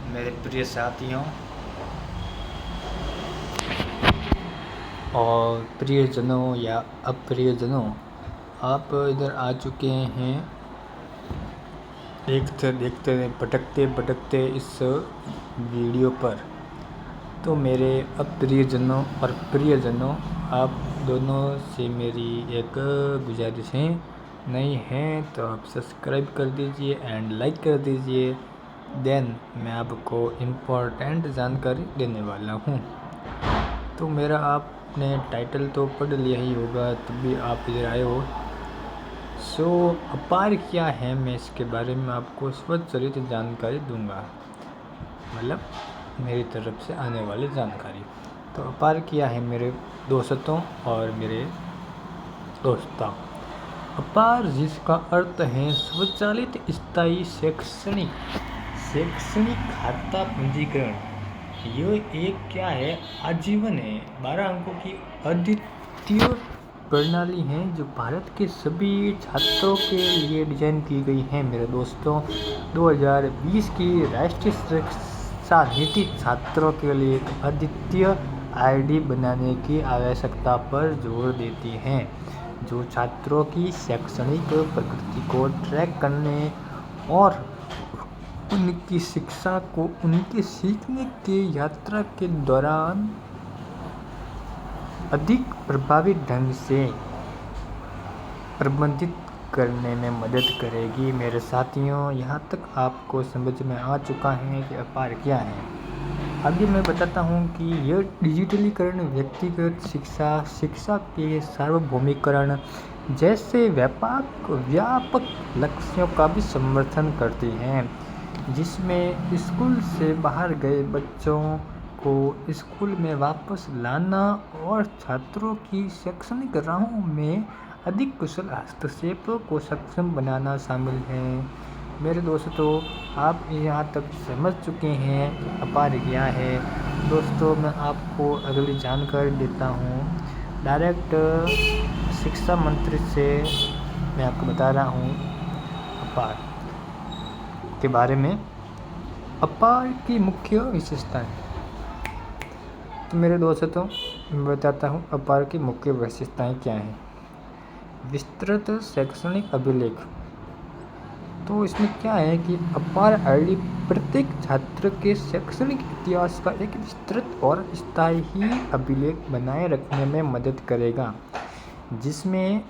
मेरे प्रिय साथियों और प्रियजनों या अप्रियजनों, आप इधर आ चुके हैं देखते देखते भटकते भटकते इस वीडियो पर। तो मेरे अप्रियजनों और प्रियजनों, आप दोनों से मेरी एक गुजारिश है, नहीं हैं तो आप सब्सक्राइब कर दीजिए एंड लाइक कर दीजिए। देन मैं आपको इम्पोर्टेंट जानकारी देने वाला हूँ। तो मेरा आपने टाइटल तो पढ़ लिया ही होगा, तब भी आप इधर आए हो। सो अपार क्या है, मैं इसके बारे में आपको स्वचालित जानकारी दूंगा, मतलब मेरी तरफ से आने वाली जानकारी। तो अपार क्या है मेरे दोस्तों और मेरे दोस्तों, अपार जिसका अर्थ है स्वचालित स्थायी शैक्षणिक खाता पंजीकरण। यह एक क्या है, आजीवन है 12 अंकों की अद्वितीय प्रणाली है जो भारत के सभी छात्रों के लिए डिजाइन की गई है। मेरे दोस्तों, 2020 की राष्ट्रीय शिक्षा नीति छात्रों के लिए एक अद्वितीय आईडी बनाने की आवश्यकता पर जोर देती है, जो छात्रों की शैक्षणिक प्रगति को ट्रैक करने और उनकी शिक्षा को उनके सीखने के यात्रा के दौरान अधिक प्रभावी ढंग से प्रबंधित करने में मदद करेगी। मेरे साथियों, यहाँ तक आपको समझ में आ चुका है कि अपार क्या है। आगे मैं बताता हूँ कि यह डिजिटलीकरण, व्यक्तिगत शिक्षा के सार्वभौमिकरण जैसे व्यापक लक्ष्यों का भी समर्थन करती है, जिसमें स्कूल से बाहर गए बच्चों को स्कूल में वापस लाना और छात्रों की शैक्षणिक राहों में अधिक कुशल हस्तक्षेप को सक्षम बनाना शामिल है। मेरे दोस्तों, आप यहाँ तक समझ चुके हैं अपार क्या है। दोस्तों, मैं आपको अगली जानकारी देता हूँ। डायरेक्ट शिक्षा मंत्री से मैं आपको बता रहा हूँ अपार के बारे में। अपार की मुख्य विशेषताएं। तो मेरे दोस्तों, मैं बताता हूँ अपार की मुख्य विशेषताएं क्या हैं। विस्तृत शैक्षणिक अभिलेख। तो इसमें क्या है कि अपार आईडी प्रत्येक छात्र के शैक्षणिक इतिहास का एक विस्तृत और स्थायी अभिलेख बनाए रखने में मदद करेगा, जिसमें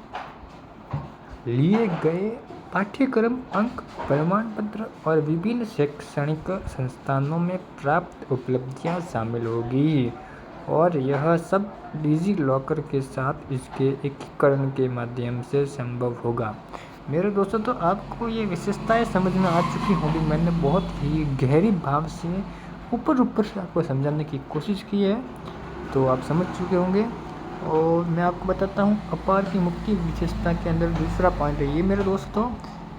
लिए गए पाठ्यक्रम, अंक, प्रमाण पत्र और विभिन्न शैक्षणिक संस्थानों में प्राप्त उपलब्धियां शामिल होगी, और यह सब डिजी लॉकर के साथ इसके एकीकरण के माध्यम से संभव होगा। मेरे दोस्तों, तो आपको ये विशेषताएं समझ में आ चुकी होंगी। मैंने बहुत ही गहरी भाव से ऊपर से आपको समझाने की कोशिश की है, तो आप समझ चुके होंगे। और मैं आपको बताता हूँ अपार की मुख्य विशेषता के अंदर दूसरा पॉइंट है ये। मेरे दोस्तों,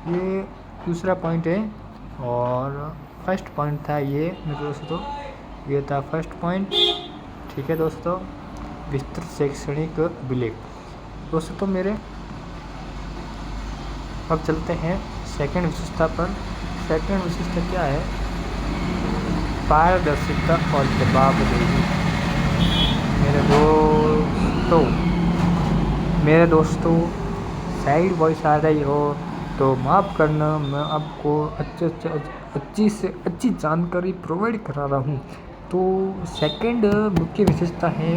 ये दूसरा पॉइंट है, और फर्स्ट पॉइंट था ये मेरे दोस्तों, ये था फर्स्ट पॉइंट। ठीक है दोस्तों, विस्तृत शैक्षणिक अभिलेख। दोस्तों मेरे, अब चलते हैं सेकंड विशेषता पर। सेकंड विशेषता क्या है? पारदर्शिता और जवाबदेही। मेरे दोस्तों, साइड वॉइस आ रही हो तो माफ़ करना, मैं आपको अच्छी से अच्छी जानकारी प्रोवाइड करा रहा हूँ। तो सेकंड मुख्य विशेषता है,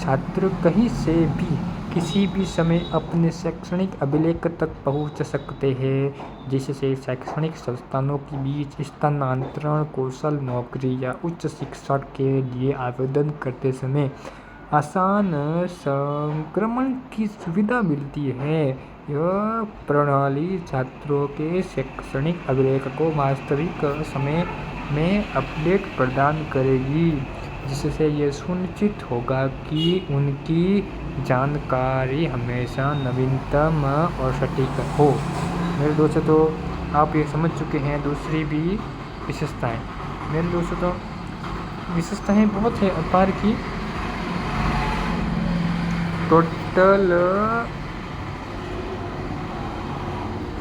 छात्र कहीं से भी किसी भी समय अपने शैक्षणिक अभिलेख तक पहुंच सकते हैं, जिससे शैक्षणिक संस्थानों के बीच स्थानांतरण, कौशल, नौकरी या उच्च शिक्षा के लिए आवेदन करते समय आसान संक्रमण की सुविधा मिलती है। यह प्रणाली छात्रों के शैक्षणिक अभिलेख को वास्तविक समय में अपडेट प्रदान करेगी, जिससे यह सुनिश्चित होगा कि उनकी जानकारी हमेशा नवीनतम और सटीक हो। मेरे दोस्तों, तो आप ये समझ चुके हैं दूसरी भी विशेषताएं। मेरे दोस्तों, तो विशेषताएं बहुत है अपार की, टोटल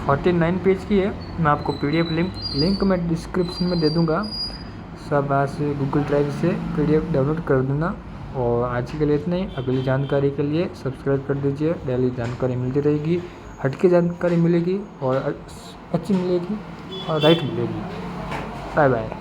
49 पेज की है। मैं आपको PDF लिंक मैं डिस्क्रिप्शन में दे दूंगा। सब वहाँ से गूगल ड्राइव से PDF डाउनलोड कर देना। और आज के लिए इतना ही। अगली जानकारी के लिए सब्सक्राइब कर दीजिए। डेली जानकारी मिलती रहेगी, हटके जानकारी मिलेगी और अच्छी मिलेगी और राइट मिलेगी। Bye bye.